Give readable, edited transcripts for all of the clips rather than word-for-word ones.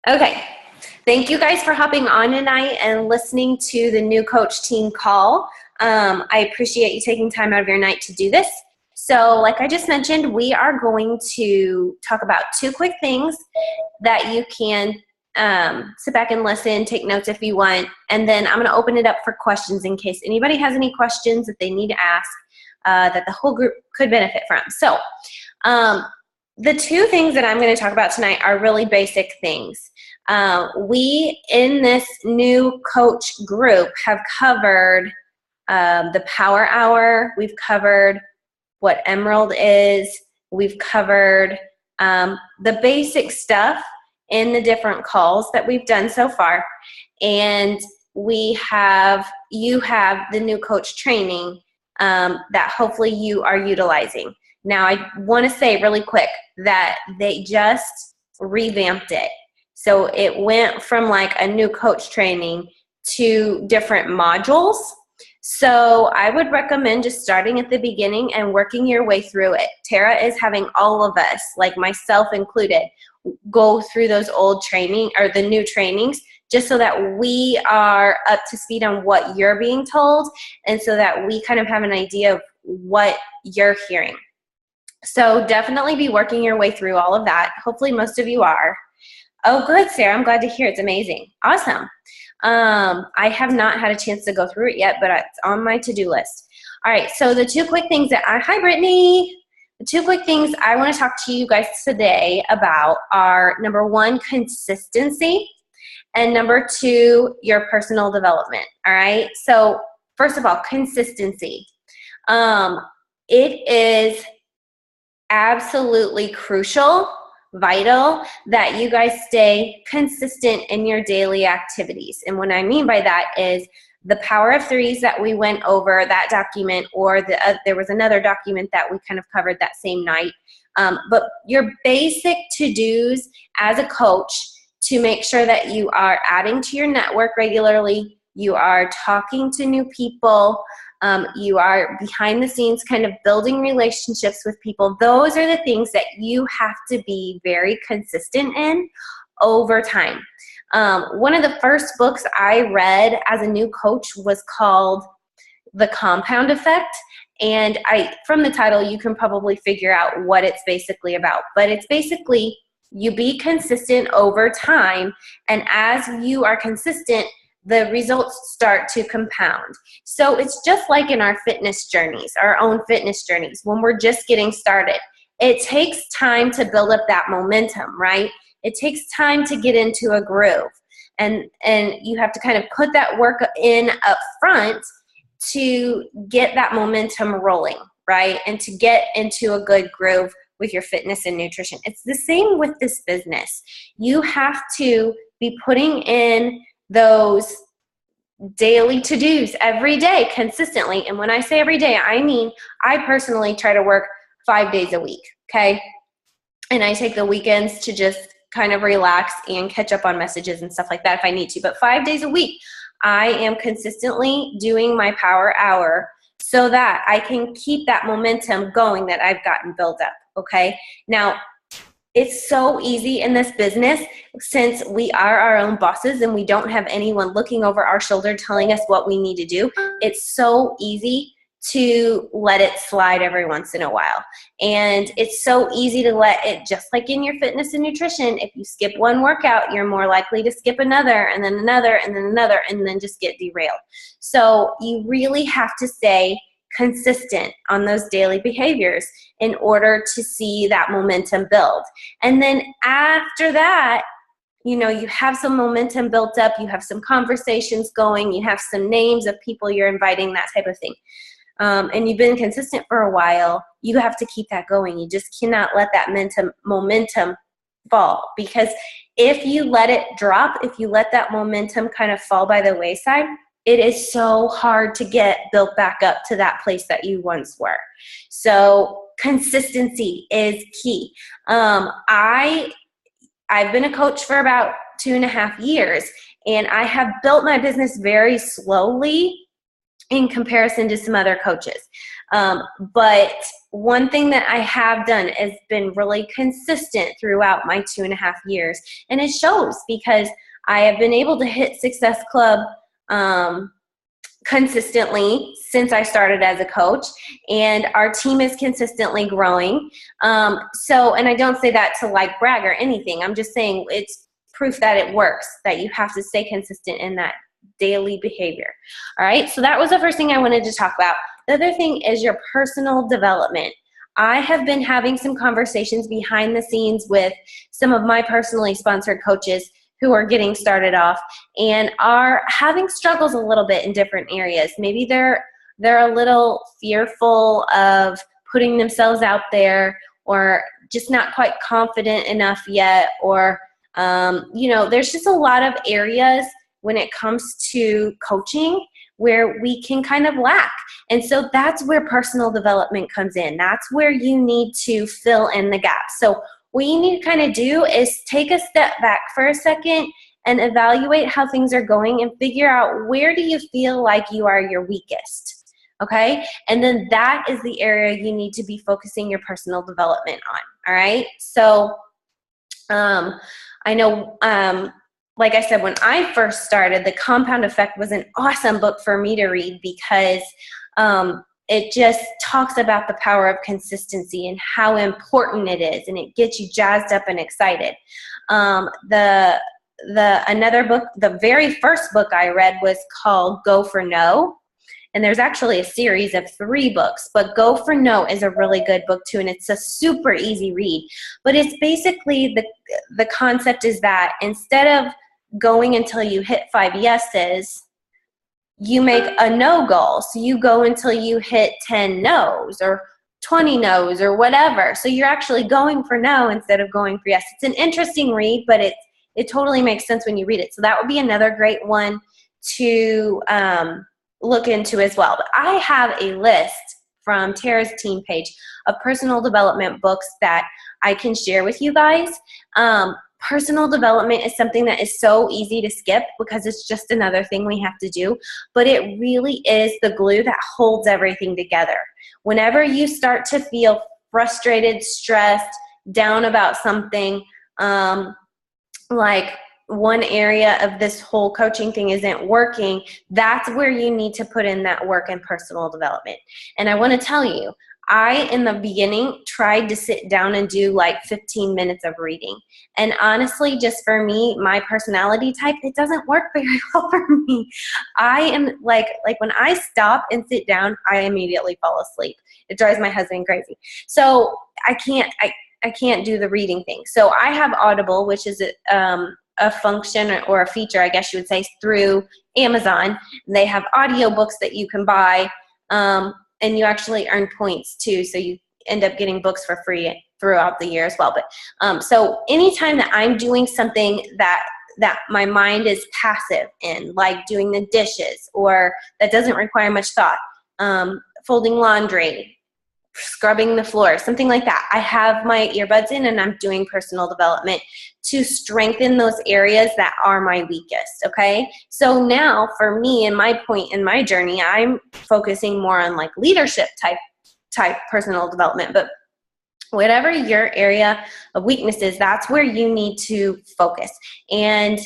Okay. Thank you guys for hopping on tonight and listening to the new coach team call. I appreciate you taking time out of your night to do this. So like I just mentioned, we are going to talk about two quick things that you can sit back and listen, take notes if you want, and then I'm going to open it up for questions in case anybody has any questions that they need to ask that the whole group could benefit from. So the two things that I'm going to talk about tonight are really basic things. We, in this new coach group, have covered the Power Hour. We've covered what Emerald is. We've covered the basic stuff in the different calls that we've done so far. And you have the new coach training that hopefully you are utilizing. Now, I want to say really quick that they just revamped it. So it went from like a new coach training to different modules. So I would recommend just starting at the beginning and working your way through it. Tara is having all of us, like myself included, go through those old training or the new trainings just so that we are up to speed on what you're being told and so that we kind of have an idea of what you're hearing. So definitely be working your way through all of that. Hopefully most of you are. Oh, good, Sarah. I'm glad to hear. It's amazing. Awesome. I have not had a chance to go through it yet, but it's on my to-do list. All right, so the two quick things hi, Brittany. The two quick things I want to talk to you guys today about are, number one, consistency, and number two, your personal development. All right, so first of all, consistency. It is absolutely crucial, vital, that you guys stay consistent in your daily activities. And what I mean by that is the Power of Threes that we went over, that document, or there was another document that we kind of covered that same night. But your basic to-dos as a coach to make sure that you are adding to your network regularly, you are talking to new people, you are behind the scenes kind of building relationships with people. Those are the things that you have to be very consistent in over time. One of the first books I read as a new coach was called The Compound Effect. And from the title, you can probably figure out what it's basically about. But it's basically you be consistent over time. And as you are consistent, the results start to compound. So it's just like in our fitness journeys, our own fitness journeys, when we're just getting started. It takes time to build up that momentum, right? It takes time to get into a groove. And you have to kind of put that work in up front to get that momentum rolling, right? And to get into a good groove with your fitness and nutrition. It's the same with this business. You have to be putting in those daily to-dos every day consistently. And when I say every day, I mean I personally try to work 5 days a week, okay? And I take the weekends to just kind of relax and catch up on messages and stuff like that if I need to. But 5 days a week, I am consistently doing my Power Hour so that I can keep that momentum going that I've gotten built up, okay? Now, it's so easy in this business since we are our own bosses and we don't have anyone looking over our shoulder telling us what we need to do. It's so easy to let it slide every once in a while. And it's so easy to let it, just like in your fitness and nutrition, if you skip one workout, you're more likely to skip another and then another and then another and then just get derailed. So you really have to stay consistent on those daily behaviors in order to see that momentum build. And then after that, you know, you have some momentum built up, you have some conversations going, you have some names of people you're inviting, that type of thing. And you've been consistent for a while, you have to keep that going. You just cannot let that momentum fall, because if you let it drop, if you let that momentum kind of fall by the wayside, it is so hard to get built back up to that place that you once were. So consistency is key. I've been a coach for about 2.5 years, and I have built my business very slowly in comparison to some other coaches. But one thing that I have done has been really consistent throughout my 2.5 years, and it shows because I have been able to hit Success Club consistently since I started as a coach, and our team is consistently growing. And I don't say that to like brag or anything. I'm just saying it's proof that it works, that you have to stay consistent in that daily behavior. All right, so that was the first thing I wanted to talk about. The other thing is your personal development. I have been having some conversations behind the scenes with some of my personally sponsored coaches who are getting started off and are having struggles a little bit in different areas. Maybe they're a little fearful of putting themselves out there, or just not quite confident enough yet, or there's just a lot of areas when it comes to coaching where we can kind of lack. And so that's where personal development comes in. That's where you need to fill in the gaps. So what you need to kind of do is take a step back for a second and evaluate how things are going and figure out, where do you feel like you are your weakest, okay? And then that is the area you need to be focusing your personal development on, all right? So I know, like I said, when I first started, The Compound Effect was an awesome book for me to read because it just talks about the power of consistency and how important it is, and it gets you jazzed up and excited. Another book, the very first book I read was called Go for No, and there's actually a series of 3 books, but Go for No is a really good book too, and it's a super easy read. But it's basically the concept is that instead of going until you hit 5 yeses, you make a no goal. So you go until you hit 10 no's or 20 no's or whatever. So you're actually going for no instead of going for yes. It's an interesting read, but it totally makes sense when you read it. So that would be another great one to look into as well. But I have a list from Tara's team page of personal development books that I can share with you guys. Personal development is something that is so easy to skip because it's just another thing we have to do, but it really is the glue that holds everything together. Whenever you start to feel frustrated, stressed, down about something, like one area of this whole coaching thing isn't working, that's where you need to put in that work in personal development. And I want to tell you, I, in the beginning, tried to sit down and do like 15 minutes of reading. And honestly, just for me, my personality type, it doesn't work very well for me. I am like when I stop and sit down, I immediately fall asleep. It drives my husband crazy. So I can't do the reading thing. So I have Audible, which is a function or a feature, I guess you would say, through Amazon. They have audiobooks that you can buy, and you actually earn points too, so you end up getting books for free throughout the year as well. But so anytime that I'm doing something that my mind is passive in, like doing the dishes, or that doesn't require much thought, folding laundry, scrubbing the floor, something like that, I have my earbuds in and I'm doing personal development to strengthen those areas that are my weakest, okay? So now for me, and my point in my journey, I'm focusing more on like leadership type personal development, but whatever your area of weakness is, that's where you need to focus. And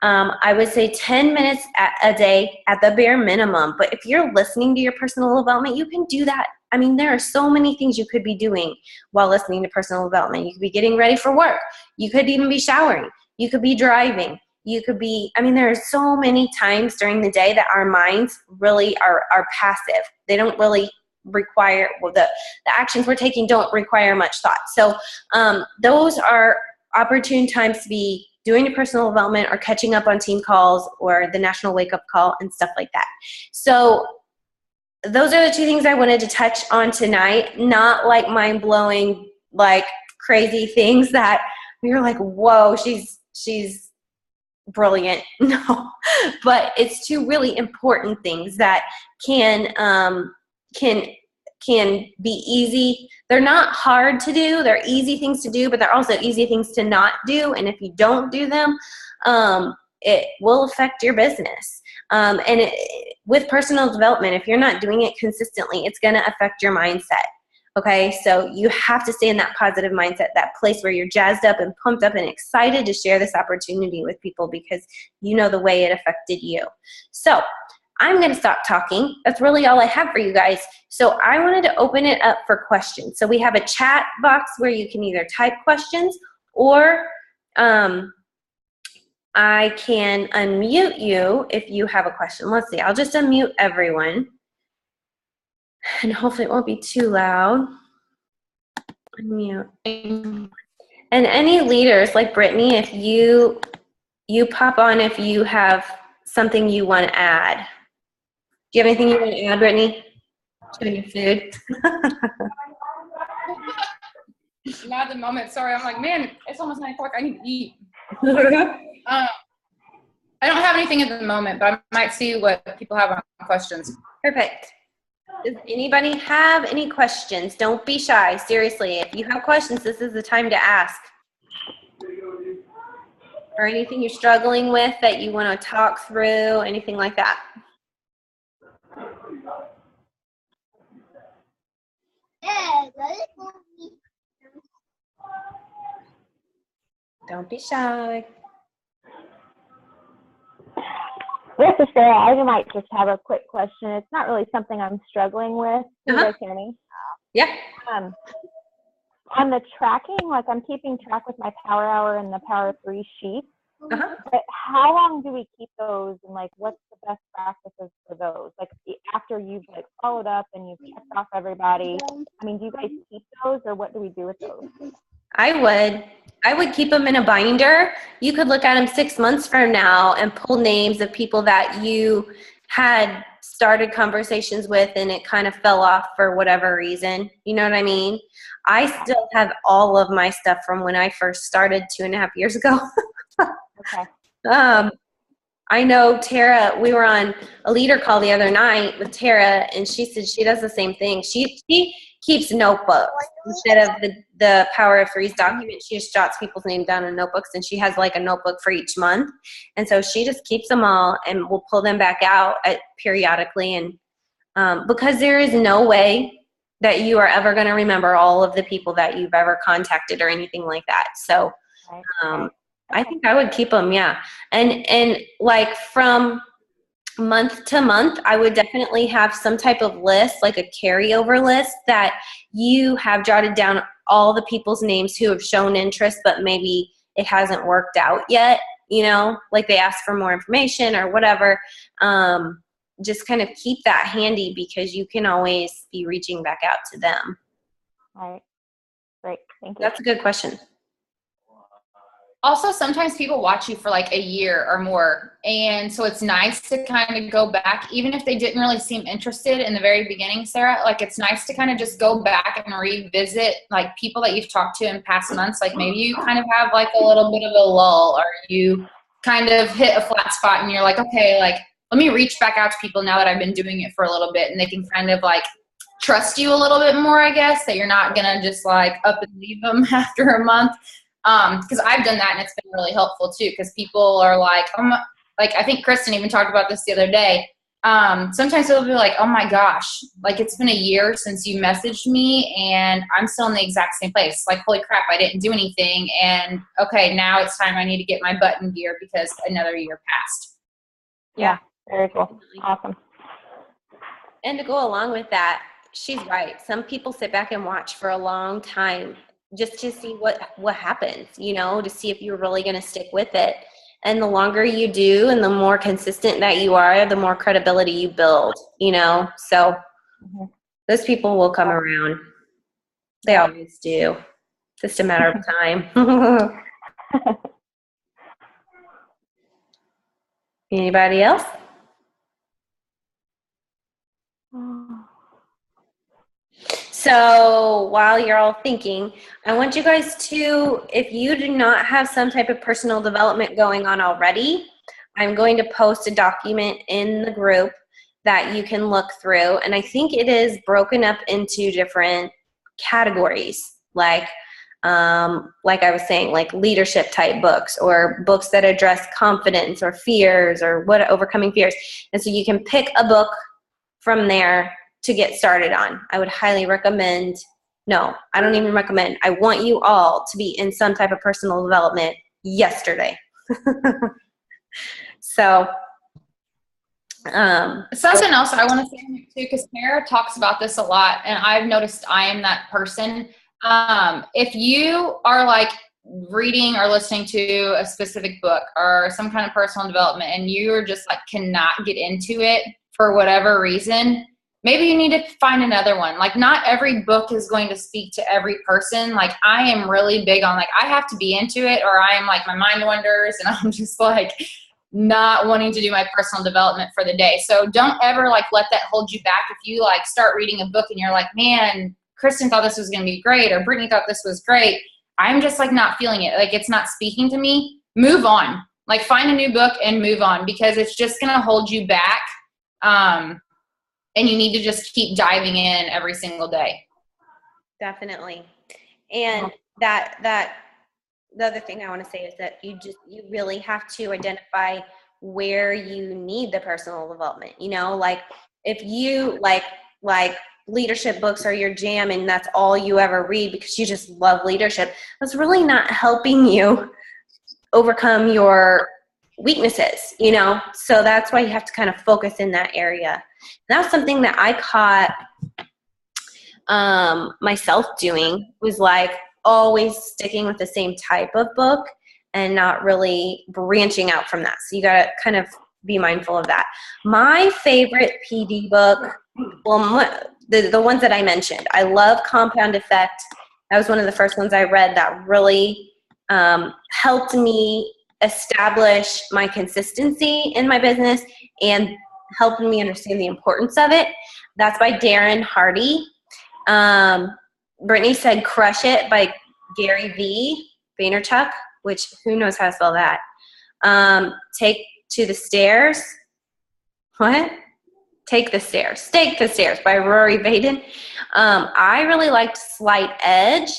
I would say 10 minutes a day at the bare minimum. But if you're listening to your personal development, you can do that. I mean, there are so many things you could be doing while listening to personal development. You could be getting ready for work. You could even be showering. You could be driving. You could be, I mean, there are so many times during the day that our minds really are passive. They don't really require, well, the actions we're taking don't require much thought. So those are opportune times to be doing your personal development or catching up on team calls or the National Wake Up Call and stuff like that. So those are the 2 things I wanted to touch on tonight. Not like mind-blowing, like crazy things that you're like, whoa, she's brilliant. No, but it's 2 really important things that can be easy. They're not hard to do. They're easy things to do, but they're also easy things to not do. And if you don't do them, it will affect your business. With personal development, if you're not doing it consistently, it's going to affect your mindset. Okay, so you have to stay in that positive mindset, that place where you're jazzed up and pumped up and excited to share this opportunity with people because you know the way it affected you. So I'm going to stop talking. That's really all I have for you guys. So I wanted to open it up for questions. So we have a chat box where you can either type questions or I can unmute you if you have a question. Let's see. I'll just unmute everyone. And hopefully it won't be too loud. Unmute. And any leaders like Brittany, if you pop on if you have something you want to add. Do you have anything you want to add, Brittany? To your food? Not at the moment. Sorry. I'm like, man, it's almost 9 o'clock. I need to eat. I don't have anything at the moment, but I might see what people have on questions. Perfect. Does anybody have any questions? Don't be shy. Seriously, if you have questions, this is the time to ask. Or anything you're struggling with that you want to talk through, anything like that. Don't be shy. This is Sarah. I might just have a quick question. It's not really something I'm struggling with. Can you guys hear me? Yeah. On the tracking, like I'm keeping track with my Power Hour and the Power 3 sheet. But how long do we keep those, and like what's the best practices for those? Like after you've like followed up and you've checked off everybody, I mean, do you guys keep those, or what do we do with those? I would keep them in a binder. You could look at them 6 months from now and pull names of people that you had started conversations with and it kind of fell off for whatever reason. You know what I mean? I still have all of my stuff from when I first started 2.5 years ago. Okay. I know Tara, we were on a leader call the other night with Tara, and she said she does the same thing. She keeps notebooks instead of the Power of Threes document. She just jots people's names down in notebooks, and she has like a notebook for each month. And so she just keeps them all, and we'll pull them back out periodically. And because there is no way that you are ever going to remember all of the people that you've ever contacted or anything like that. So I think I would keep them, yeah. And like from month to month, I would definitely have some type of list, like a carryover list that you have jotted down all the people's names who have shown interest, but maybe it hasn't worked out yet, you know, like they asked for more information or whatever. Just kind of keep that handy because you can always be reaching back out to them. All right. Great. Thank you. That's a good question. Also, sometimes people watch you for like a year or more. And so it's nice to kind of go back, even if they didn't really seem interested in the very beginning, Sarah, like it's nice to kind of just go back and revisit like people that you've talked to in past months. Like maybe you kind of have like a little bit of a lull, or you kind of hit a flat spot and you're like, okay, like let me reach back out to people now that I've been doing it for a little bit, and they can kind of like trust you a little bit more, I guess, that you're not going to just like up and leave them after a month. Because I've done that and it's been really helpful too, because people are like, like I think Kristen even talked about this the other day. Sometimes they'll be like, oh my gosh, like it's been a year since you messaged me and I'm still in the exact same place. Like, holy crap, I didn't do anything. And okay, now it's time I need to get my butt in gear because another year passed. Yeah, very cool. Awesome. And to go along with that, she's right. Some people sit back and watch for a long time just to see what happens, you know, to see if you're really going to stick with it. And the longer you do and the more consistent that you are, the more credibility you build, you know. So those people will come around. They always do. Just a matter of time. Anybody else? So while you're all thinking, I want you guys to, if you do not have some type of personal development going on already, I'm going to post a document in the group that you can look through. And I think it is broken up into different categories. Like like I was saying, like leadership type books or books that address confidence or fears or overcoming fears. And so you can pick a book from there to get started on. I would highly recommend, no, I don't even recommend, I want you all to be in some type of personal development yesterday. So, something else I want to say too, because Tara talks about this a lot, and I've noticed I am that person. If you are like reading or listening to a specific book or some kind of personal development, and you are just like cannot get into it for whatever reason, maybe you need to find another one. Like, not every book is going to speak to every person. Like, I am really big on, like, I have to be into it, or I am like, my mind wanders, and I'm just like not wanting to do my personal development for the day. So don't ever like let that hold you back. If you like start reading a book and you're like, man, Kristen thought this was going to be great, or Brittany thought this was great, I'm just like not feeling it. Like, it's not speaking to me. Move on. Like, find a new book and move on, because it's just going to hold you back. And you need to just keep diving in every single day. Definitely. And the other thing I want to say is that you really have to identify where you need the personal development. You know, like if you like leadership books are your jam and that's all you ever read because you just love leadership, that's really not helping you overcome your weaknesses, you know? So that's why you have to kind of focus in that area. And that was something that I caught myself doing, was like always sticking with the same type of book and not really branching out from that. So you got to kind of be mindful of that. My favorite PD book, well, the ones that I mentioned, I love Compound Effect. That was one of the first ones I read that really helped me establish my consistency in my business and helping me understand the importance of it. That's by Darren Hardy. Brittany said Crush It by Gary V. Vaynerchuk, which who knows how to spell that. Take the Stairs. What? Take the Stairs. Take the Stairs by Rory Vaden. I really liked Slight Edge.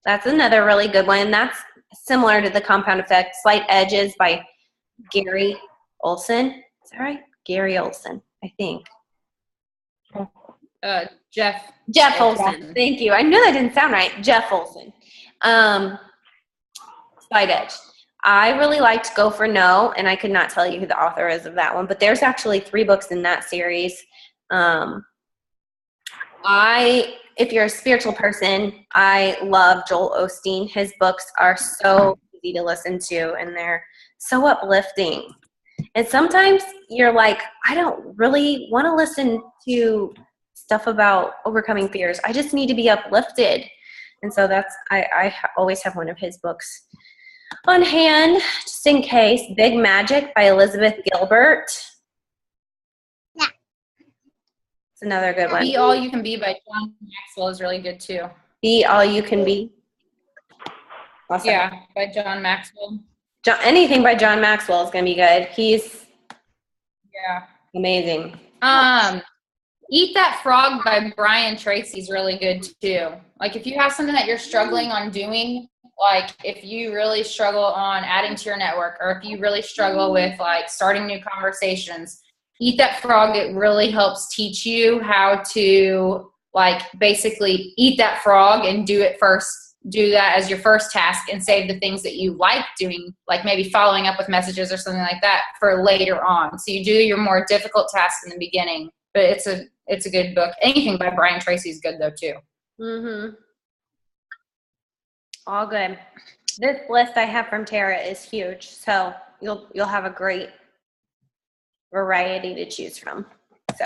That's another really good one. That's similar to the Compound Effect. Slight Edges by Gary Olson. Is that right? Gary Olson, I think. Jeff Olson. Thank you. I knew that didn't sound right. Jeff Olson. Slight Edge. I really liked Go for No, and I could not tell you who the author is of that one, but there's actually 3 books in that series. If you're a spiritual person, I love Joel Osteen. His books are so easy to listen to, and they're so uplifting. And sometimes you're like, I don't really want to listen to stuff about overcoming fears. I just need to be uplifted. And so I always have one of his books on hand, just in case. Big Magic by Elizabeth Gilbert. Yeah. It's another good one. Be All You Can Be by John Maxwell is really good too. Be All You Can Be. Awesome. Yeah, by John Maxwell. Anything by John Maxwell is going to be good. He's amazing. Eat That Frog by Brian Tracy is really good too. Like, if you have something that you're struggling on doing, like if you really struggle on adding to your network, or if you really struggle with like starting new conversations, Eat That Frog, it really helps teach you how to like basically eat that frog and do it first. Do that as your first task and save the things that you like doing, like maybe following up with messages or something like that, for later on. So you do your more difficult tasks in the beginning, but it's a good book. Anything by Brian Tracy is good though too. Mm-hmm. All good. This list I have from Tara is huge, so you'll have a great variety to choose from. So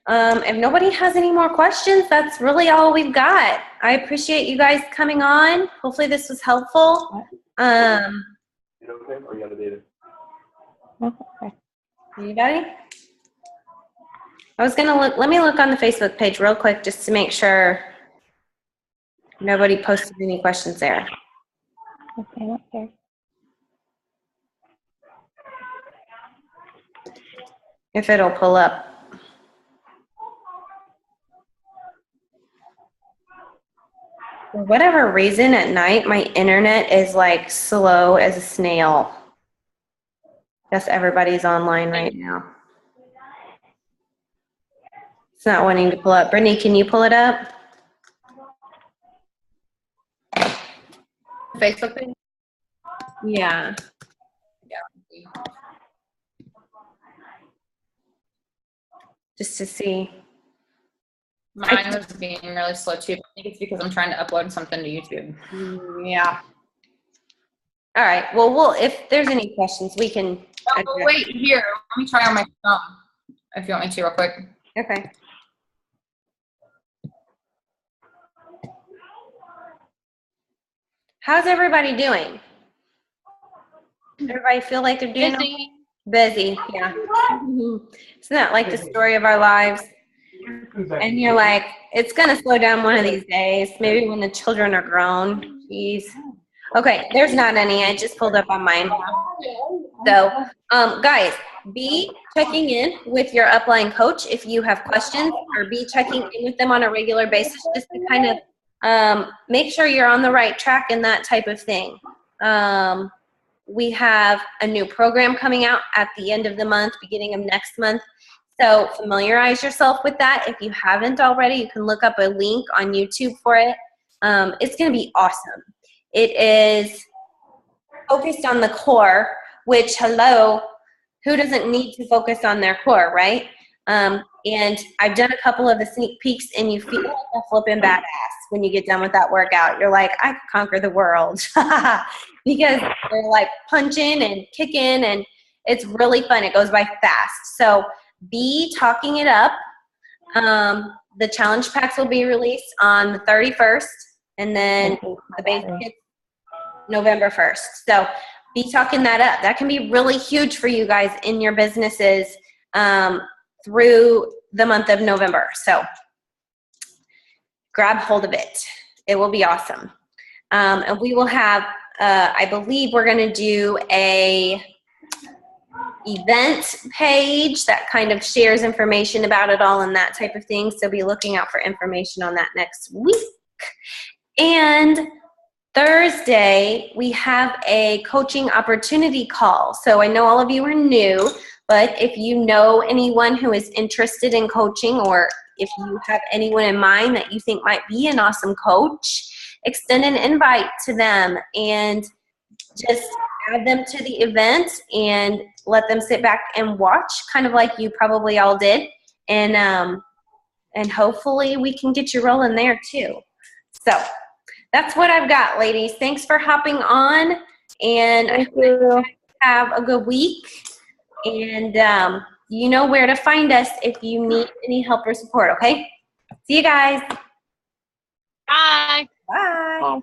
if nobody has any more questions, that's really all we've got. I appreciate you guys coming on. Hopefully this was helpful. You okay, or you got a data? Okay. Anybody? I was gonna let me look on the Facebook page real quick just to make sure nobody posted any questions there. Okay, not there. If it'll pull up. For whatever reason, at night, my internet is like slow as a snail. Guess everybody's online right now. It's not wanting to pull up. Brittany, can you pull it up? Facebook page? Yeah. Just to see. Mine was being really slow too. I think it's because I'm trying to upload something to YouTube. Yeah. All right. Well, if there's any questions, we can. Oh, wait, here. Let me try on my phone if you want me to real quick. Okay. How's everybody doing? Everybody feel like they're doing okay? Busy, yeah. Isn't that like the story of our lives? And you're like, it's going to slow down one of these days, maybe when the children are grown. Jeez. Okay, there's not any. I just pulled up on mine. So, guys, be checking in with your upline coach if you have questions, or be checking in with them on a regular basis just to kind of make sure you're on the right track and that type of thing. We have a new program coming out at the end of the month, beginning of next month. So familiarize yourself with that. If you haven't already, you can look up a link on YouTube for it. It's going to be awesome. It is focused on the core, which, hello, who doesn't need to focus on their core, right? And I've done a couple of the sneak peeks, and you feel like a flipping badass when you get done with that workout. You're like, I could conquer the world. Because they're like punching and kicking, and it's really fun. It goes by fast. So be talking it up. The challenge packs will be released on the 31st, and then the base kits November 1st. So be talking that up. That can be really huge for you guys in your businesses through the month of November. So grab hold of it. It will be awesome. And we will have, I believe we're going to do a event page that kind of shares information about it all and that type of thing. So be looking out for information on that next week. And Thursday, we have a coaching opportunity call. So I know all of you are new, but if you know anyone who is interested in coaching, or if you have anyone in mind that you think might be an awesome coach, extend an invite to them and just add them to the event and let them sit back and watch, kind of like you probably all did. And hopefully we can get you rolling there too. So that's what I've got, ladies. Thanks for hopping on, and I hope you have a good week. And you know where to find us if you need any help or support, okay? See you guys. Bye. Bye.